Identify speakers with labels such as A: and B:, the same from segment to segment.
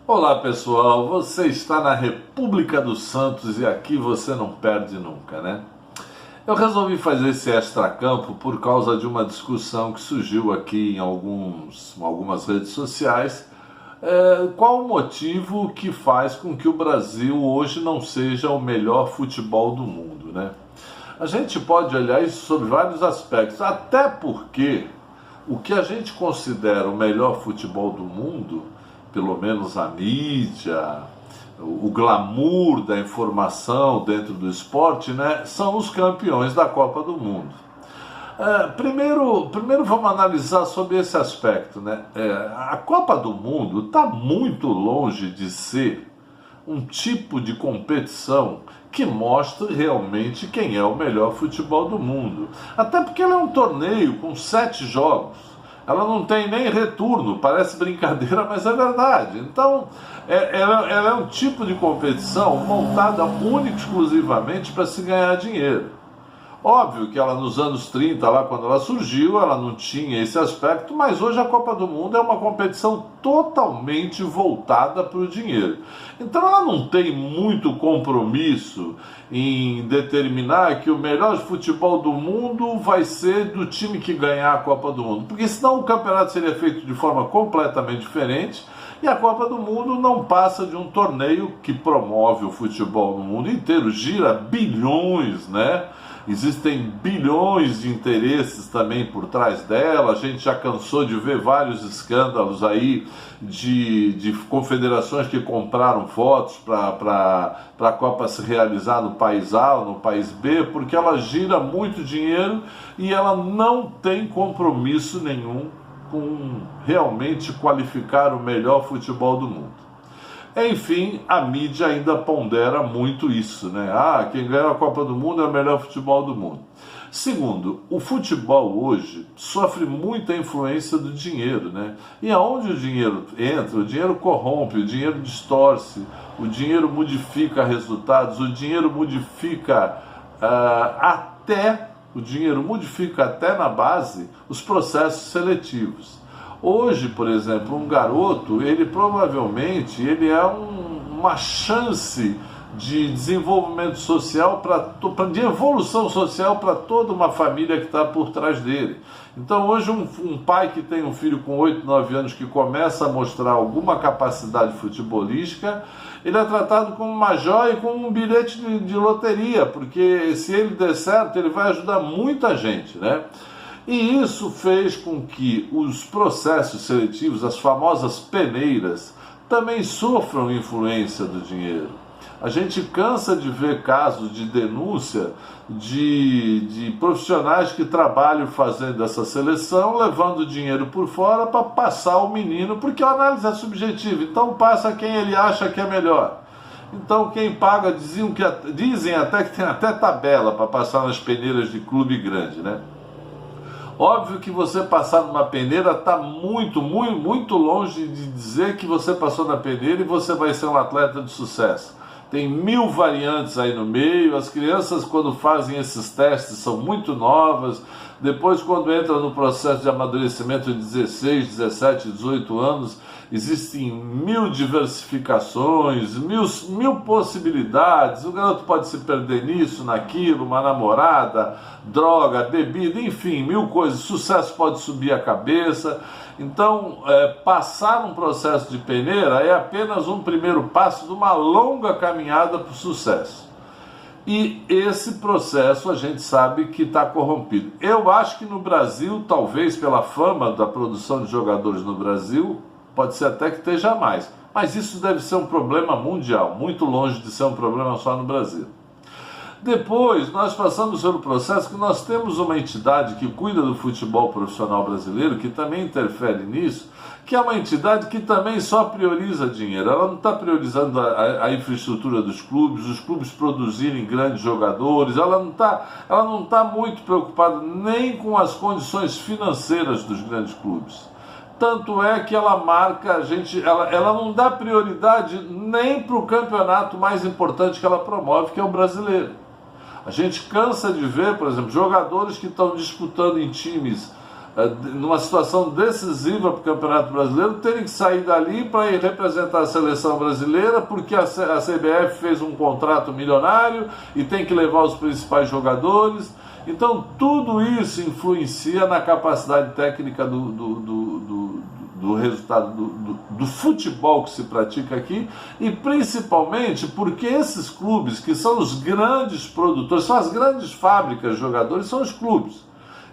A: Olá pessoal, você está na República dos Santos e aqui você não perde nunca, né? Eu resolvi fazer esse extracampo por causa de uma discussão que surgiu aqui em algumas redes sociais. Qual o motivo que faz com que o Brasil hoje não seja o melhor futebol do mundo, né? A gente pode olhar isso sobre vários aspectos, até porque o que a gente considera o melhor futebol do mundo, pelo menos a mídia, o glamour da informação dentro do esporte, né, são os campeões da Copa do Mundo. Primeiro vamos analisar sobre esse aspecto, né? A Copa do Mundo está muito longe de ser um tipo de competição que mostra realmente quem é o melhor futebol do mundo. Até porque ela é um torneio com 7 jogos. Ela não tem nem retorno, parece brincadeira, mas é verdade. Então, ela é um tipo de competição montada única e exclusivamente para se ganhar dinheiro. Óbvio que ela nos anos 30, lá quando ela surgiu, ela não tinha esse aspecto, mas hoje a Copa do Mundo é uma competição totalmente voltada para o dinheiro. Então ela não tem muito compromisso em determinar que o melhor futebol do mundo vai ser do time que ganhar a Copa do Mundo, porque senão o campeonato seria feito de forma completamente diferente e a Copa do Mundo não passa de um torneio que promove o futebol no mundo inteiro, gira bilhões, né? Existem bilhões de interesses também por trás dela. A gente já cansou de ver vários escândalos aí de confederações que compraram votos para a Copa se realizar no país A ou no país B, porque ela gira muito dinheiro e ela não tem compromisso nenhum com realmente qualificar o melhor futebol do mundo. Enfim, a mídia ainda pondera muito isso, né? Quem ganha a Copa do Mundo é o melhor futebol do mundo. Segundo, o futebol hoje sofre muita influência do dinheiro, né? E aonde o dinheiro entra, o dinheiro corrompe, o dinheiro distorce, o dinheiro modifica resultados, o dinheiro modifica até na base os processos seletivos. Hoje, por exemplo, um garoto, ele provavelmente é uma chance de desenvolvimento social, de evolução social para toda uma família que está por trás dele. Então hoje um pai que tem um filho com 8, 9 anos que começa a mostrar alguma capacidade futebolística, ele é tratado como uma joia e como um bilhete de loteria, porque se ele der certo, ele vai ajudar muita gente, né? E isso fez com que os processos seletivos, as famosas peneiras, também sofram influência do dinheiro. A gente cansa de ver casos de denúncia de profissionais que trabalham fazendo essa seleção, levando dinheiro por fora para passar o menino, porque a análise é subjetiva, então passa quem ele acha que é melhor. Então quem paga, dizem até que tem até tabela para passar nas peneiras de clube grande, né? Óbvio que você passar numa peneira está muito longe de dizer que você passou na peneira e você vai ser um atleta de sucesso. Tem 1000 variantes aí no meio, as crianças quando fazem esses testes são muito novas, depois quando entra no processo de amadurecimento de 16, 17, 18 anos, existem 1000 diversificações, mil possibilidades, o garoto pode se perder nisso, naquilo, uma namorada, droga, bebida, enfim, 1000 coisas, sucesso pode subir a cabeça. Então, passar um processo de peneira é apenas um primeiro passo de uma longa caminhada para o sucesso. E esse processo a gente sabe que está corrompido. Eu acho que no Brasil, talvez pela fama da produção de jogadores no Brasil, pode ser até que esteja mais. Mas isso deve ser um problema mundial, muito longe de ser um problema só no Brasil. Depois, nós passamos pelo processo que nós temos uma entidade que cuida do futebol profissional brasileiro, que também interfere nisso, que é uma entidade que também só prioriza dinheiro. Ela não está priorizando a infraestrutura dos clubes, os clubes produzirem grandes jogadores, ela não tá muito preocupada nem com as condições financeiras dos grandes clubes. Tanto é que ela marca ela não dá prioridade nem para o campeonato mais importante que ela promove, que é o brasileiro. A gente cansa de ver, por exemplo, jogadores que estão disputando em times numa situação decisiva para o Campeonato Brasileiro, terem que sair dali para ir representar a seleção brasileira, porque a CBF fez um contrato milionário e tem que levar os principais jogadores. Então tudo isso influencia na capacidade técnica do resultado do futebol que se pratica aqui, e principalmente porque esses clubes, que são os grandes produtores, são as grandes fábricas de jogadores, são os clubes.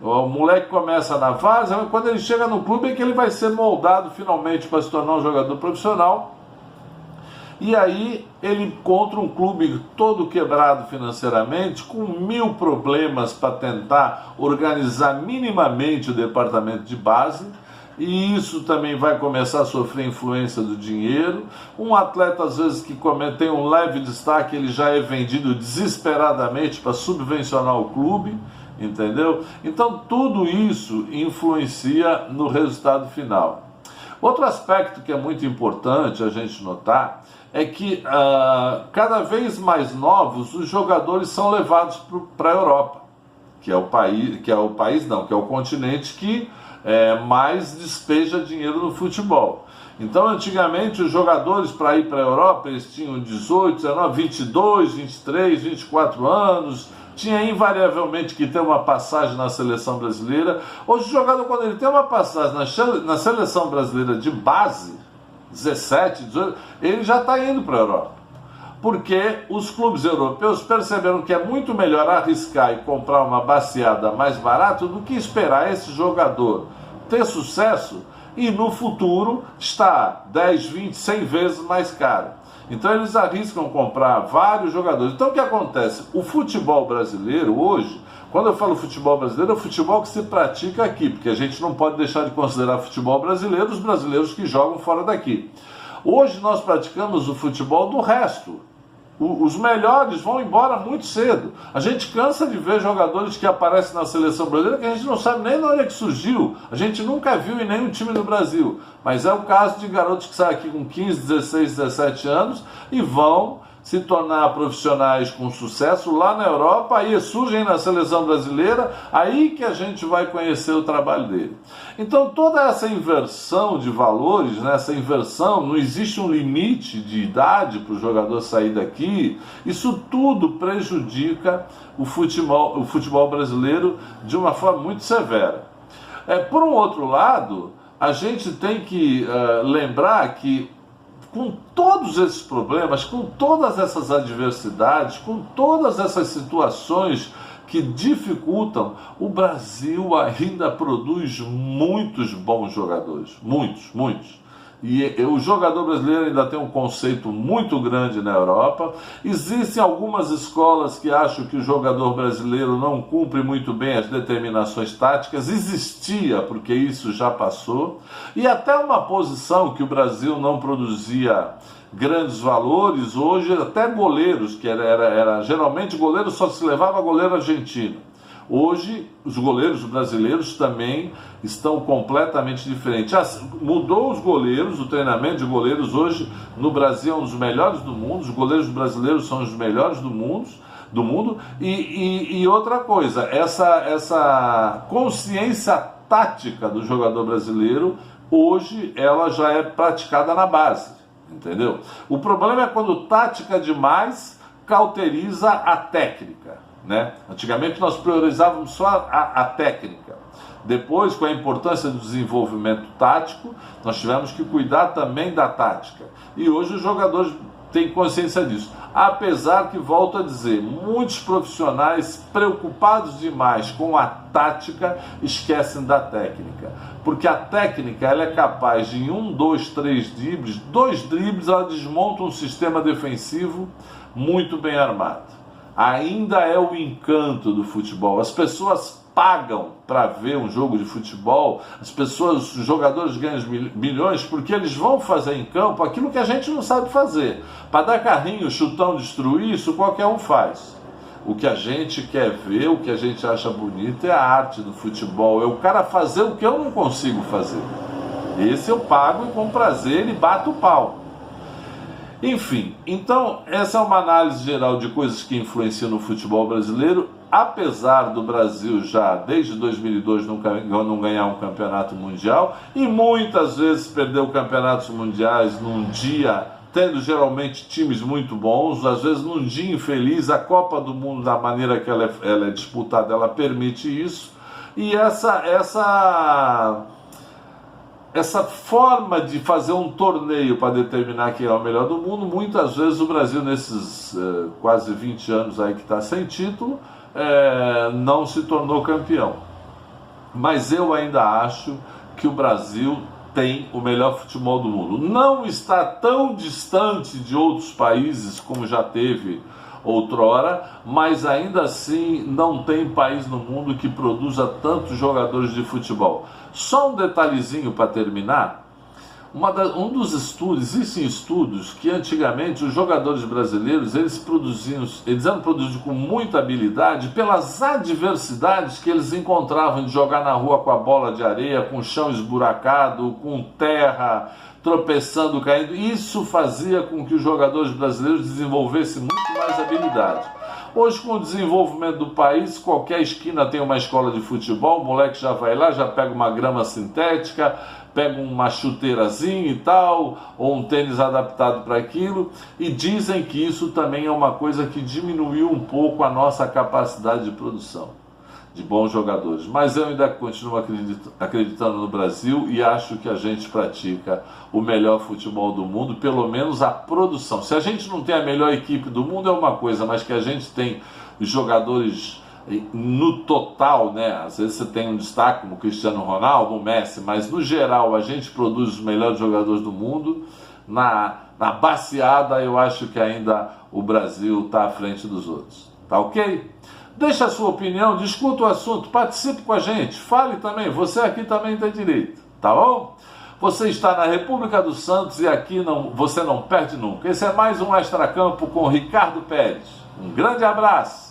A: O moleque começa na várzea, quando ele chega no clube é que ele vai ser moldado finalmente para se tornar um jogador profissional. E aí ele encontra um clube todo quebrado financeiramente, com 1000 problemas para tentar organizar minimamente o departamento de base, e isso também vai começar a sofrer influência do dinheiro. Um atleta, às vezes, que tem um leve destaque, ele já é vendido desesperadamente para subvencionar o clube, entendeu? Então tudo isso influencia no resultado final. Outro aspecto que é muito importante a gente notar é que cada vez mais novos os jogadores são levados para a Europa, que é o continente que mais despeja dinheiro no futebol. Então, antigamente, os jogadores, para ir para a Europa, eles tinham 18, 19, 22, 23, 24 anos, tinha invariavelmente que ter uma passagem na seleção brasileira. Hoje, o jogador, quando ele tem uma passagem na seleção brasileira de base, 17, 18, ele já está indo para a Europa. Porque os clubes europeus perceberam que é muito melhor arriscar e comprar uma baseada mais barato do que esperar esse jogador ter sucesso e no futuro estar 10, 20, 100 vezes mais caro. Então eles arriscam comprar vários jogadores. Então o que acontece? O futebol brasileiro hoje, quando eu falo futebol brasileiro, é o futebol que se pratica aqui, porque a gente não pode deixar de considerar futebol brasileiro os brasileiros que jogam fora daqui. Hoje nós praticamos o futebol do resto. Os melhores vão embora muito cedo. A gente cansa de ver jogadores que aparecem na seleção brasileira que a gente não sabe nem de onde é que surgiu. A gente nunca viu em nenhum time do Brasil. Mas é o caso de garotos que saem aqui com 15, 16, 17 anos e vão se tornar profissionais com sucesso lá na Europa, aí surgem na seleção brasileira, aí que a gente vai conhecer o trabalho dele. Então toda essa inversão de valores, né, essa inversão, não existe um limite de idade para o jogador sair daqui, isso tudo prejudica o futebol brasileiro de uma forma muito severa. Por um outro lado, a gente tem que lembrar que com todos esses problemas, com todas essas adversidades, com todas essas situações que dificultam, o Brasil ainda produz muitos bons jogadores, muitos. E o jogador brasileiro ainda tem um conceito muito grande na Europa. Existem algumas escolas que acham que o jogador brasileiro não cumpre muito bem as determinações táticas. Existia, porque isso já passou. E até uma posição que o Brasil não produzia grandes valores, hoje até goleiros, que geralmente goleiro só se levava goleiro argentino. Hoje, os goleiros brasileiros também estão completamente diferentes. Mudou os goleiros, o treinamento de goleiros hoje no Brasil é um dos melhores do mundo, os goleiros brasileiros são os melhores do mundo. E outra coisa, essa consciência tática do jogador brasileiro, hoje ela já é praticada na base, entendeu? O problema é quando tática demais cauteriza a técnica. Né? Antigamente nós priorizávamos só a técnica. Depois, com a importância do desenvolvimento tático, nós tivemos que cuidar também da tática. E hoje os jogadores têm consciência disso. Apesar que, volto a dizer, muitos profissionais preocupados demais com a tática esquecem da técnica. Porque a técnica ela é capaz de, em 1, 2, 3 dribles, 2 dribles, ela desmonta um sistema defensivo muito bem armado. Ainda é o encanto do futebol. As pessoas pagam para ver um jogo de futebol, os jogadores ganham milhões porque eles vão fazer em campo aquilo que a gente não sabe fazer. Para dar carrinho, chutão, destruir, isso qualquer um faz. O que a gente quer ver, o que a gente acha bonito é a arte do futebol, é o cara fazer o que eu não consigo fazer. Esse eu pago e com prazer e bato o pau. Enfim, então essa é uma análise geral de coisas que influenciam no futebol brasileiro. apesar do Brasil já desde 2002 não ganhar um campeonato mundial e muitas vezes perder campeonatos mundiais num dia, tendo geralmente times muito bons, às vezes num dia infeliz, a Copa do Mundo, da maneira que ela é disputada, ela permite isso, e essa forma de fazer um torneio para determinar quem é o melhor do mundo, muitas vezes o Brasil, nesses quase 20 anos aí que está sem título, não se tornou campeão. Mas eu ainda acho que o Brasil tem o melhor futebol do mundo. Não está tão distante de outros países como já teve outrora, mas ainda assim não tem país no mundo que produza tantos jogadores de futebol. Só um detalhezinho para terminar. Um dos estudos, existem estudos que antigamente os jogadores brasileiros eles eram produzidos com muita habilidade pelas adversidades que eles encontravam de jogar na rua com a bola de areia, com o chão esburacado, com terra, tropeçando, caindo. Isso fazia com que os jogadores brasileiros desenvolvessem muito mais habilidade. Hoje, com o desenvolvimento do país, qualquer esquina tem uma escola de futebol, o moleque já vai lá, já pega uma grama sintética, pega uma chuteirazinha e tal, ou um tênis adaptado para aquilo, e dizem que isso também é uma coisa que diminuiu um pouco a nossa capacidade de produção de bons jogadores. Mas eu ainda continuo acreditando no Brasil e acho que a gente pratica o melhor futebol do mundo, pelo menos a produção. Se a gente não tem a melhor equipe do mundo é uma coisa, mas que a gente tem jogadores no total, né? Às vezes você tem um destaque como o Cristiano Ronaldo, o Messi, mas no geral a gente produz os melhores jogadores do mundo. Na baseada eu acho que ainda o Brasil está à frente dos outros. Tá ok? Deixa a sua opinião, discuta o assunto, participe com a gente, fale também, você aqui também tem direito, tá bom? Você está na República dos Santos e aqui você não perde nunca. Esse é mais um Extracampo com Ricardo Pérez. Um grande abraço!